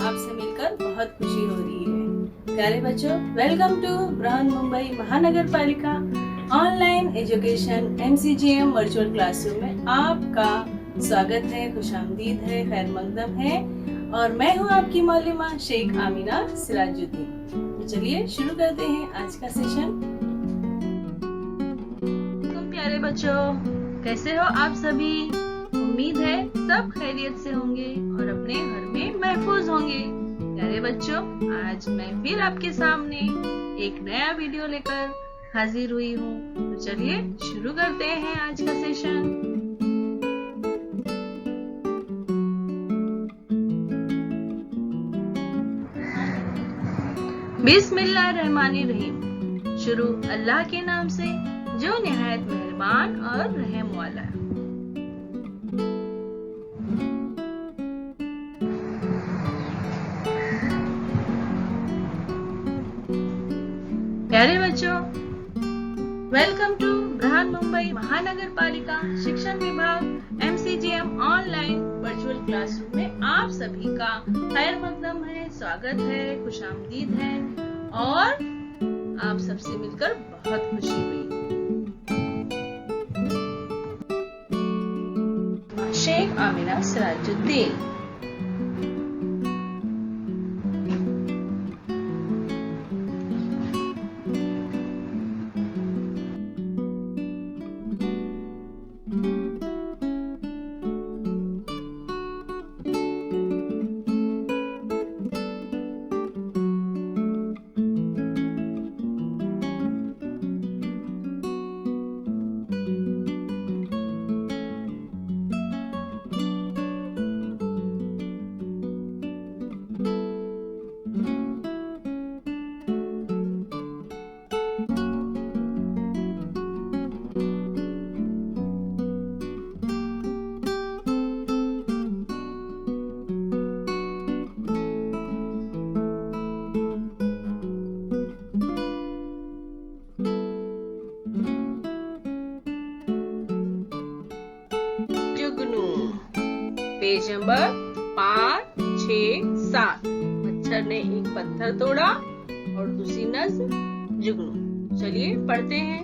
आपसे मिलकर बहुत खुशी हो रही है। प्यारे बच्चों, वेलकम टू बृहन मुंबई महानगर पालिका online education MCGM virtual classroom में आपका स्वागत है, खुशामदीद है, खैर मकदम है। और मैं हूँ आपकी मौलिमा शेख आमिना सिराजुद्दीन। तो चलिए शुरू करते हैं आज का सेशन। प्यारे बच्चों, कैसे हो आप सभी? उम्मीद है सब खैरियत से होंगे और अपने घर में महफूज होंगे। प्यारे बच्चों, आज मैं फिर आपके सामने एक नया वीडियो लेकर हाजिर हुई हूँ। तो चलिए शुरू करते हैं आज का सेशन। बिस्मिल्लाहिर्रहमानिर्रहीम। शुरू अल्लाह के नाम से जो निहायत मेहरबान और रहम वाला है। प्यारे बच्चों, वेलकम टू बृहन मुंबई महानगर पालिका शिक्षण विभाग MCGM ऑनलाइन वर्चुअल क्लासरूम में आप सभी का खैर मकदम है, स्वागत है, खुशामदीद है और आप सबसे मिलकर बहुत खुशी हुई। शेख आमिना सिराजुद्दीन। जुगनू, पेज नंबर 5, 6, 7। मच्छर ने एक पत्थर तोड़ा और दूसरी नज्म जुगनू। चलिए पढ़ते हैं।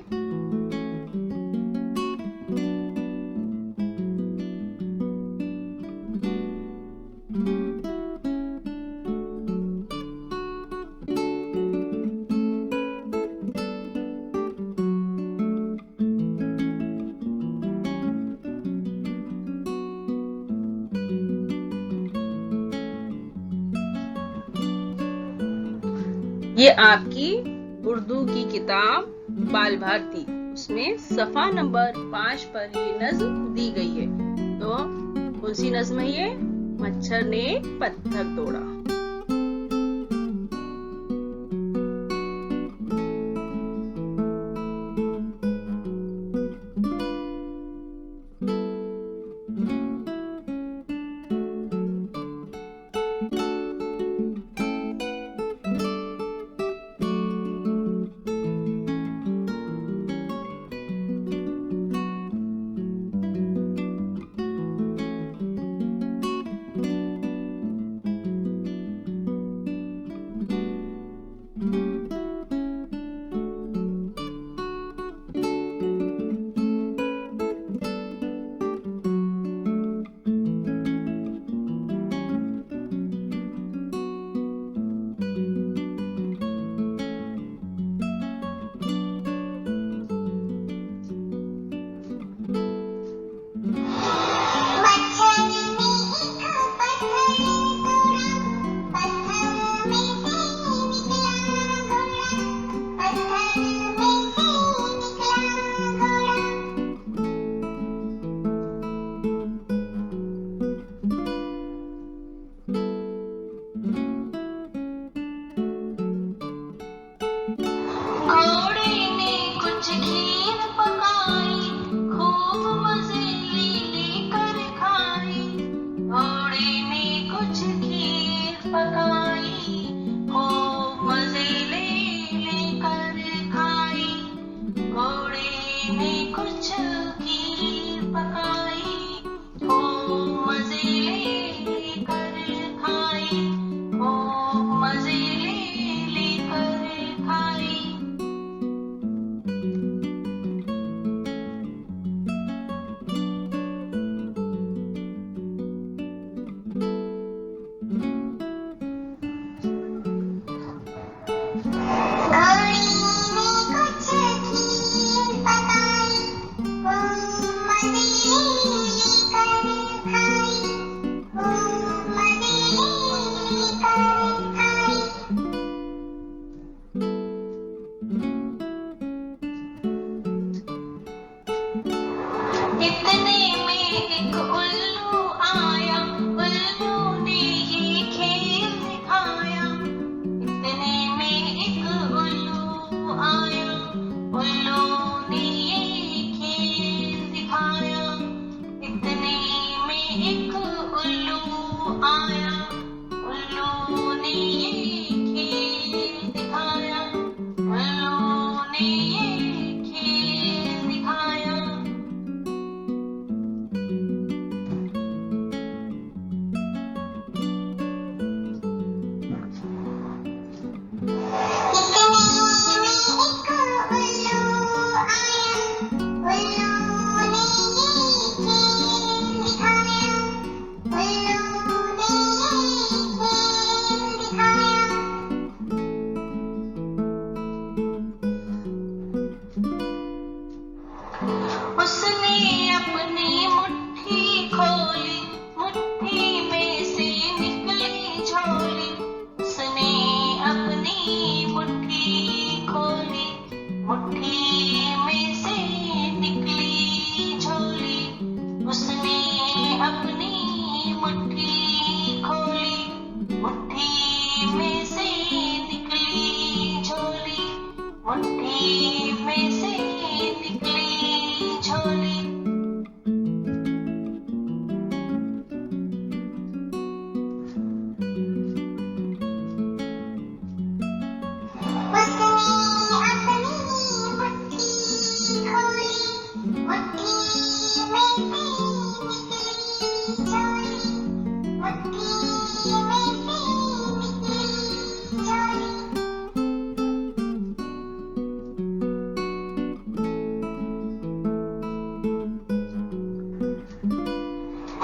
ये आपकी उर्दू की किताब बाल भारती, उसमें सफा नंबर 5 पर ये नज्म दी गई है। तो कौन सी नज्म है ये? मच्छर ने पत्थर तोड़ा।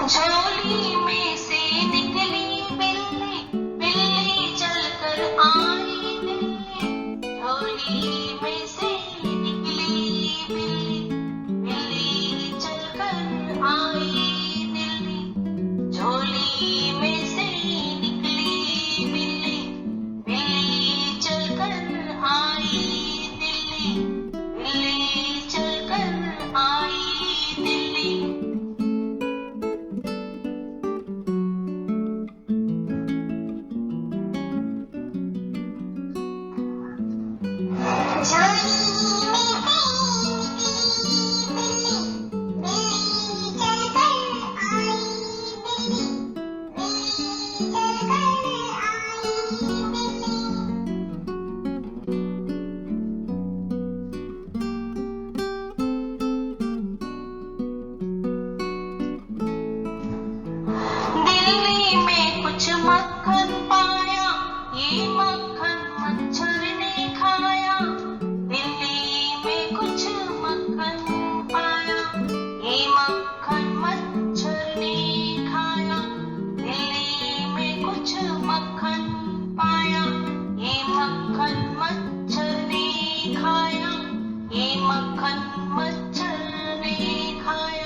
झोली में से निकली बिल्ली, बिल्ली चलकर आई दिल्ली। झोली में से निकली बिल्ली, बिल्ली चलकर आई दिल्ली। झोली में से निकली बिल्ली, बिल्ली चलकर आई दिल्ली। बिल्ली चलकर आई दिल्ली। दिल्ली में कुछ मक्खन पाया, ये मक्खन मच्छर ने खाया। दिल्ली में कुछ मक्खन पाया, ये मक्खन मच्छर ने खाया। दिल्ली में कुछ मक्खन पाया, ये मक्खन मच्छर ने खाया। ये मक्खन मच्छर ने खाया।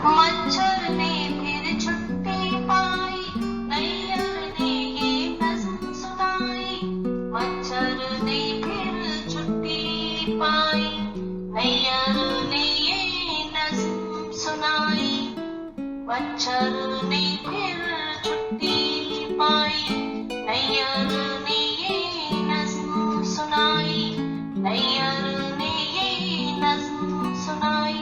मच्छर ने फिर छुट्टी पाई, नैयर ने ये नज़्म सुनाई। मच्छर ने फिर छुट्टी पाई, नैयर ने ये नज़्म सुनाई। मच्छर ने फिर छुट्टी पाई, नैयर ने ये नज़्म सुनाई। नैयर ने ये नज़्म सुनाई।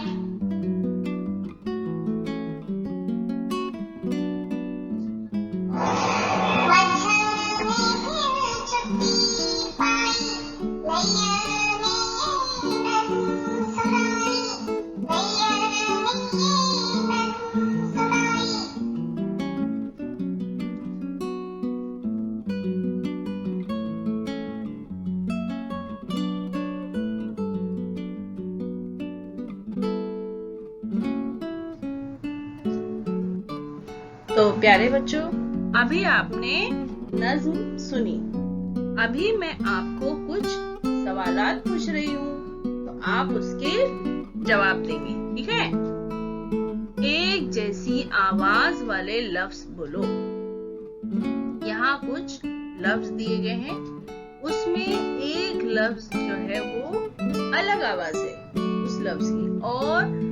तो प्यारे बच्चों, अभी आपने नज़्म सुनी। अभी मैं आपको कुछ सवालात पूछ रही हूँ, तो आप उसके जवाब देंगे, ठीक है? एक जैसी आवाज वाले लफ्ज बोलो। यहाँ कुछ लफ्ज दिए गए हैं, उसमें एक लफ्ज जो है वो अलग आवाज है उस लफ्ज की, और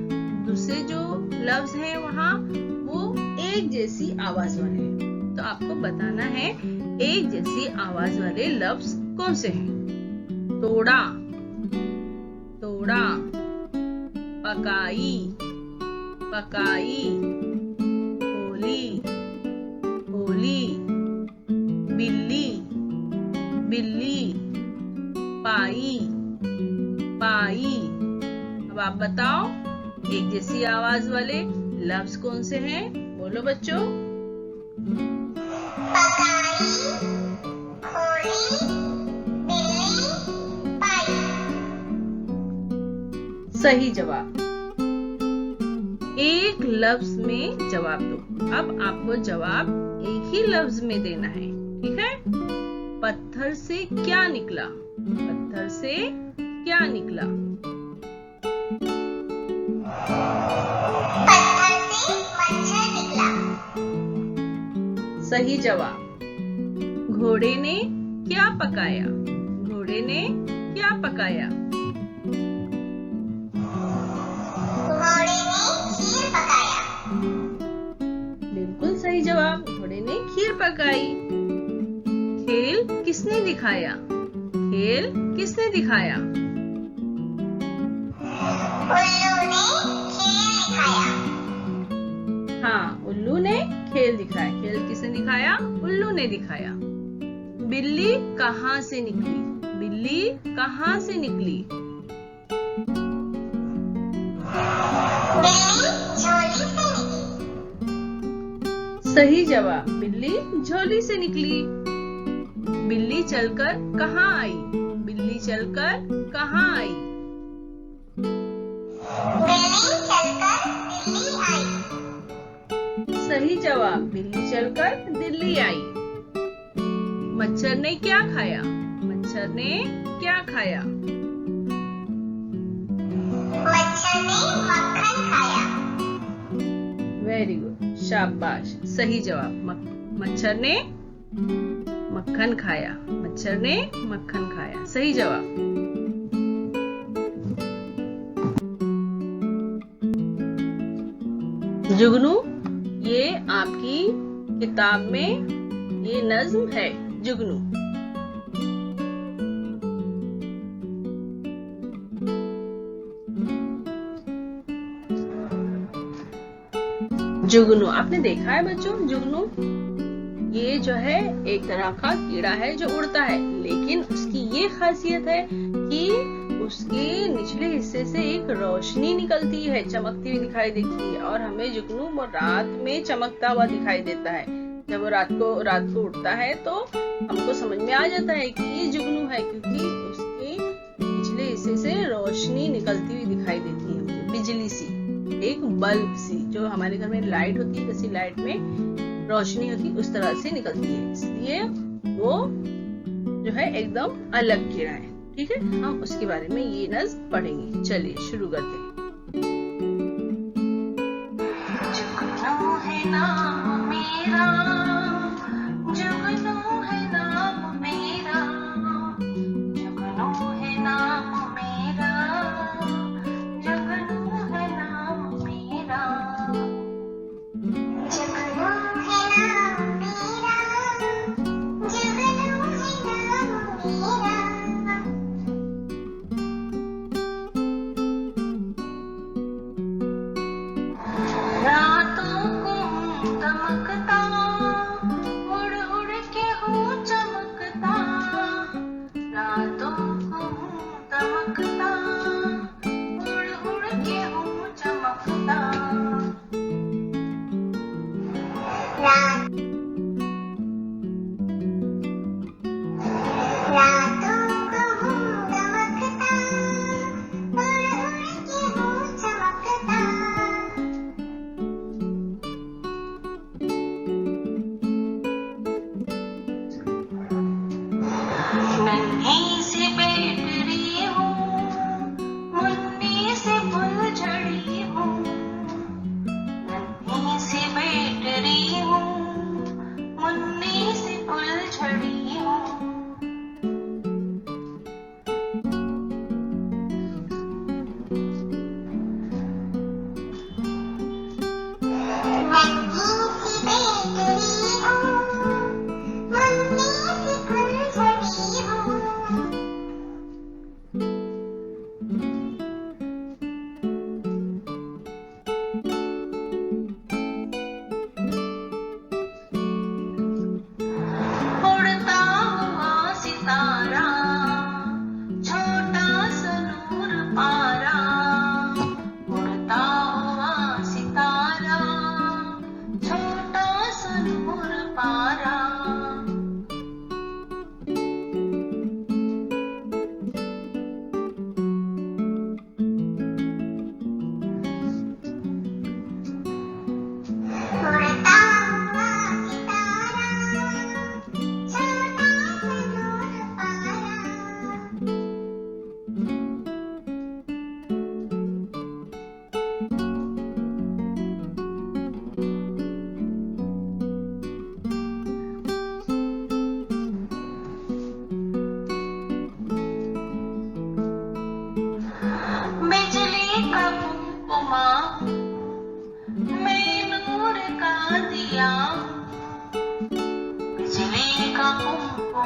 लफ्ज हैं वहाँ वो एक जैसी आवाज वाले हैं। तो आपको बताना है एक जैसी आवाज वाले लफ्ज कौन से हैं। तोड़ा, तोड़ा, पकाई, पकाई, होली, होली, बिल्ली, बिल्ली, पाई, पाई। अब आप बताओ एक जैसी आवाज वाले लफ्ज कौन से हैं? बोलो बच्चों। पकाई, होली, बिल्ली, पाई। सही जवाब। एक लफ्ज में जवाब दो। अब आपको जवाब एक ही लफ्ज में देना है, ठीक है। पत्थर से क्या निकला? पत्थर से क्या निकला? पत्थर से मच्छर निकला। सही जवाब। घोड़े ने क्या पकाया? घोड़े ने क्या पकाया? घोड़े ने खीर पकाया। बिल्कुल सही जवाब। घोड़े ने खीर पकाई। खेल किसने दिखाया? खेल किसने दिखाया? उल्लू ने खेल दिखाया। हाँ, उल्लू ने खेल दिखाया। खेल किसने दिखाया? उल्लू ने दिखाया। बिल्ली कहाँ से निकली? बिल्ली कहाँ से निकली? बिल्ली झोली से निकली। सही जवाब। बिल्ली झोली से निकली। बिल्ली चलकर कहाँ आई? बिल्ली चलकर कहाँ आई? बिल्ली चलकर दिल्ली आई। सही जवाब। बिल्ली चलकर दिल्ली आई। मच्छर ने क्या खाया? मच्छर ने क्या खाया? मच्छर ने मक्खन खाया। वेरी गुड, शाबाश। सही जवाब। मच्छर ने मक्खन खाया। मच्छर ने मक्खन खाया। सही जवाब। जुगनू, ये आपकी किताब में ये नज्म है। जुगनू। जुगनू आपने देखा है बच्चों? जुगनू ये जो है एक तरह का कीड़ा है जो उड़ता है, लेकिन उसकी ये खासियत है कि उसके निचले हिस्से से एक रोशनी निकलती है, चमकती हुई दिखाई देती है, और हमें जुगनू वो रात में चमकता हुआ दिखाई देता है। जब वो रात को उड़ता है तो हमको समझ में आ जाता है कि ये जुगनू है, क्योंकि उसके निचले हिस्से से रोशनी निकलती हुई दिखाई देती है, बिजली सी, एक बल्ब सी, जो हमारे घर में लाइट होती है, जैसी लाइट में रोशनी होती है उस तरह से निकलती है। इसलिए वो जो है एकदम अलग कीड़ा है। ठीक है, हम उसके बारे में ये नज्म पढ़ेंगे। चलिए शुरू करते हैं। जुगनू है नाम मेरा, जुगनू है नाम मेरा, जुगनू है नाम मेरा, जुगनू है नाम मेरा, जुगनू है नाम मेरा, जुगनू है नाम मेरा। रातों को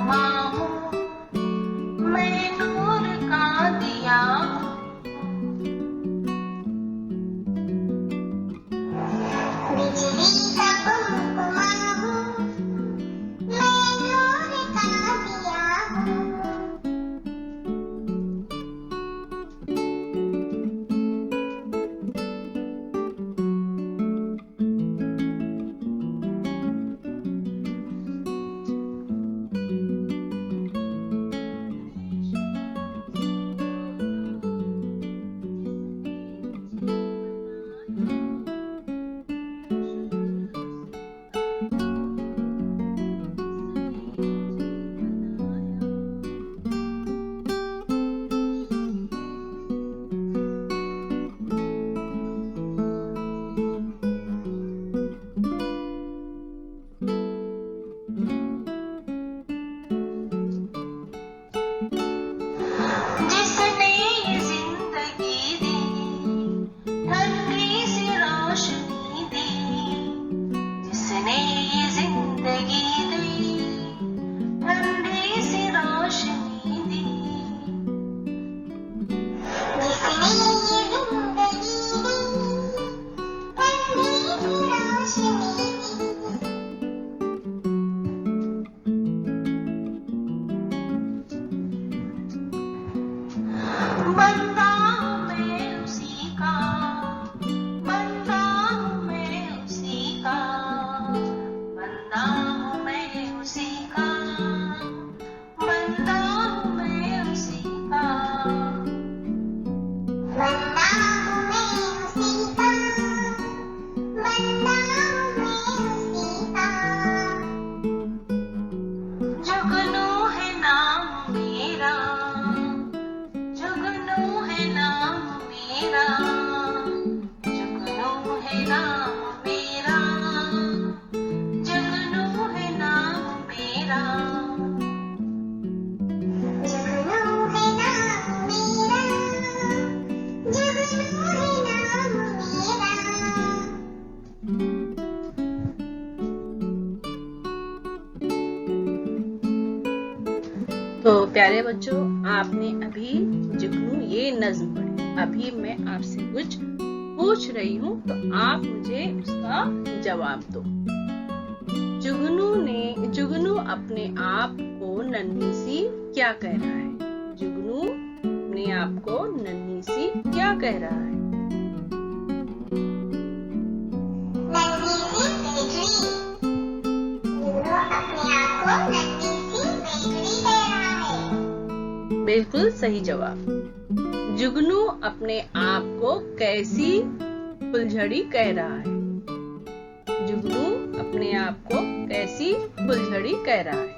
माँ हूँ, मैं नूर का दिया हूँ। बिजली का कुमकुमा हूँ, मैं नूर का दिया हूँ। जिसने ये जिंदगी दी, ठंडी सी रोशनी दी। जिसने ये जिंदगी दी, ठंडी सी रोशनी दी। जिसने ये जिंदगी दी, ठंडी सी रोशनी दी। बंदा हूँ मैं उसी का, बंदा हूँ मैं उसी का, बंदा हूँ मैं उसी का, बंदा हूँ मैं उसी का। बंदा हूँ मैं उसी का, बंदा हूँ मैं उसी का। जुगनू है नाम मेरा, जुगनू है नाम मेरा, जुगनू है नाम मेरा, जुगनू है नाम मेरा। जुगनू है नाम मेरा, जुगनू है नाम मेरा। तो प्यारे बच्चों, आपने अभी जुगनू ये नज्म पढ़ी। अभी मैं आपसे कुछ पूछ रही हूँ, तो आप मुझे उसका जवाब दो। जुगनू अपने आप को नन्ही सी क्या कह रहा है? जुगनू अपने आप को नन्ही सी क्या कह रहा है? नन्ही सी बेगड़ी, जुगनू अपने आप को नन्ही सी बेगड़ी कह रहा है। बिल्कुल सही जवाब। जुगनू अपने आप को कैसी फुलझड़ी कह रहा है? जुगनू अपने आप को कैसी फुलझड़ी कह रहा है?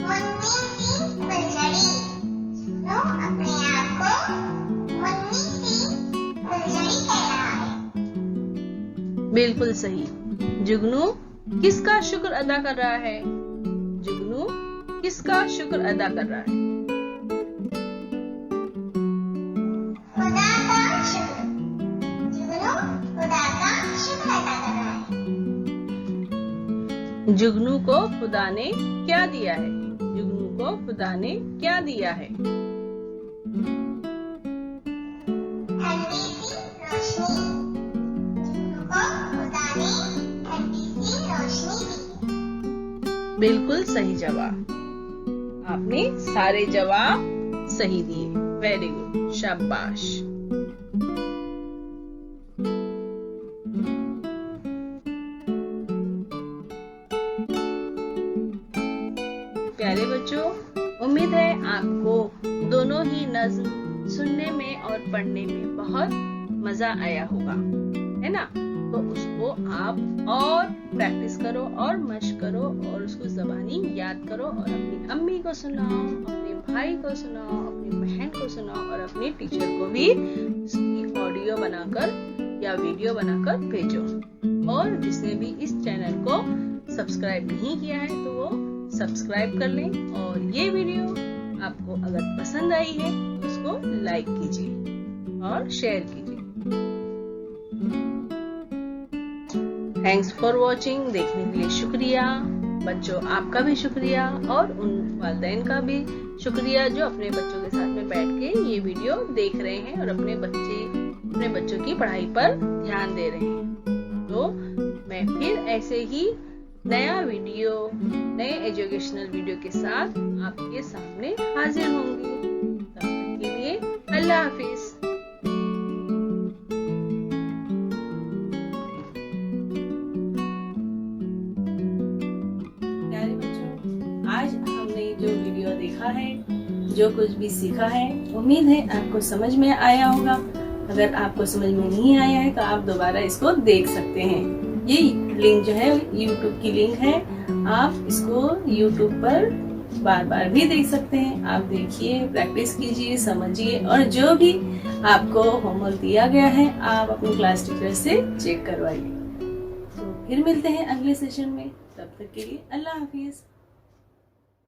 मुन्नी सी फुलझड़ी, जुगनू अपने आप को मुन्नी सी फुलझड़ी कह रहा है। बिल्कुल सही। जुगनू किसका शुक्र अदा कर रहा है? जुगनू किसका शुक्र अदा कर रहा है? खुदा का शुक्र, जुगनू खुदा का शुक्र अदा कर रहा है। जुगनू को खुदा ने क्या दिया है? जुगनू को खुदा ने क्या दिया है? ठंडी सी रोशनी, जुगनू को खुदा ने ठंडी सी रोशनी दी। बिल्कुल सही जवाब। आपने सारे जवाब सही दिए। वेरी गुड, शाबाश। प्यारे बच्चों, उम्मीद है आपको दोनों ही नज्म सुनने में और पढ़ने में बहुत मजा आया होगा, है ना? तो उसको आप और प्रैक्टिस करो और मश्क करो और उसको ज़बानी याद करो और अपनी अम्मी को सुनाओ, अपने भाई को सुनाओ, अपनी बहन को सुनाओ और अपने टीचर को भी उसकी ऑडियो बनाकर या वीडियो बनाकर भेजो। और जिसने भी इस चैनल को सब्सक्राइब नहीं किया है तो वो सब्सक्राइब कर लें, और ये वीडियो आपको अगर पसंद आई है तो उसको लाइक कीजिए और शेयर कीजिए। Thanks for watching. देखने के लिए शुक्रिया। बच्चों, आपका भी शुक्रिया और उन वालिदैन का भी शुक्रिया जो अपने बच्चों के साथ में बैठ के ये वीडियो देख रहे हैं और अपने बच्चों की पढ़ाई पर ध्यान दे रहे हैं। तो मैं फिर ऐसे ही नया वीडियो, नए एजुकेशनल वीडियो के साथ आपके सामने हाजिर होंगी। तब तक के लिए अल्लाह हाफिज। प्यारे बच्चों, आज हमने जो वीडियो देखा है, जो कुछ भी सीखा है, उम्मीद है आपको समझ में आया होगा। अगर आपको समझ में नहीं आया है तो आप दोबारा इसको देख सकते हैं। ये लिंक जो है YouTube की लिंक है, आप इसको YouTube पर बार बार भी देख सकते हैं। आप देखिए, प्रैक्टिस कीजिए, समझिए और जो भी आपको होमवर्क दिया गया है आप अपने क्लास टीचर से चेक करवाइए। तो फिर मिलते हैं अगले सेशन में, तब तक के लिए अल्लाह हाफिज।